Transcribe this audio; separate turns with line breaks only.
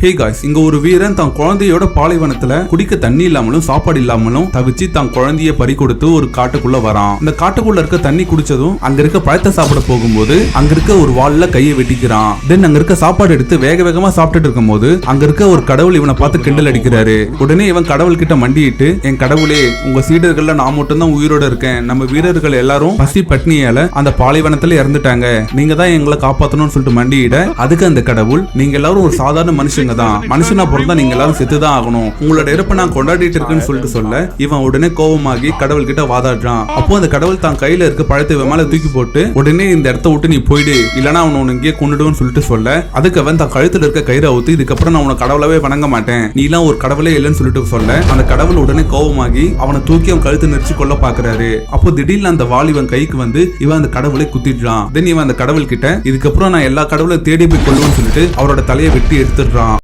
Hey guys, இங்க ஒரு வீரன் தான் குழந்தையோட பாலைவனத்துல குடிக்க தண்ணி இல்லாமலும் சாப்பாடு இல்லாமலும் தவிச்சு தான் குழந்தைய பறி கொடுத்து ஒரு காட்டுக்குள்ள வரான். இந்த காட்டுக்குள்ள இருக்க தண்ணி குடிச்சதும் அங்க இருக்க பழத்தை சாப்பிட போகும்போது அங்க இருக்க ஒரு வால்ல கையை வெட்டிக்கிறான். தென் அங்க இருக்க சாப்பாடு எடுத்து வேக வேகமா சாப்பிட்டுட்டு இருக்கும் போது அங்க இருக்க ஒரு கடவுள் இவனை பார்த்து கிண்டல் அடிக்கிறாரு. உடனே இவன் கடவுள் கிட்ட மண்டிட்டு, என் கடவுளே, உங்க சீடர்கள்ல நான் மட்டும் தான் உயிரோட இருக்கேன். நம்ம வீரர்கள் எல்லாரும் பசி பட்னியால அந்த பாலைவனத்துல இறந்துட்டாங்க. நீங்க தான் எங்களை காப்பாத்தணும்னு சொல்லிட்டு மண்டியிட, அதுக்கு அந்த கடவுள், நீங்க எல்லாரும் ஒரு சாதாரண மனுஷங்க தான், மனுஷனா பிறந்தா நீங்க எல்லாரும் செத்துதான் ஆகணும், உங்களோட இறப்ப நான் கொண்டாடிட்டு இருக்குன்னு சொல்லிட்டு சொல்ல இவன் உடனே கோபமாகி கடவுள் கிட்ட வாதாடுறான். அப்போ அந்த கடவுள் தான் கையில இருக்க பழத்தை இவன் மேல தூக்கி போட்டு, உடனே இந்த இடத்த விட்டு நீ போயிடு, இல்லனா அவன் இங்கேயே கொண்டுடுன்னு சொல்லிட்டு சொல்ல, அதுக்கு அவன் தான் கழுத்துல இருக்க கயிறை அவுத்து, இதுக்கப்புறம் நான் உன கடவுளவே வணங்க மாட்டேன், நீ எல்லாம் ஒரு கடவுளே இல்லைன்னு சொல்லிட்டு சொல்ல, அந்த கடவுள் உடனே கோபமாகி அவனை தூக்கி அவன் கழுத்து நெரிச்சு கொள்ள பாக்குறாரு. அப்போ திடீர்னு அந்த வாள் இவன் கைக்கு வந்து இவன் அந்த கடவுளை குத்திடுறான். தென் இவன் அந்த கடவுள் கிட்ட, இதுக்கப்புறம் நான் எல்லா கடவுளையும் தேடி போய் கொள்ளுவேன்னு சொல்லிட்டு அவரோட தலையை வெட்டி எடுத்துடுறான்.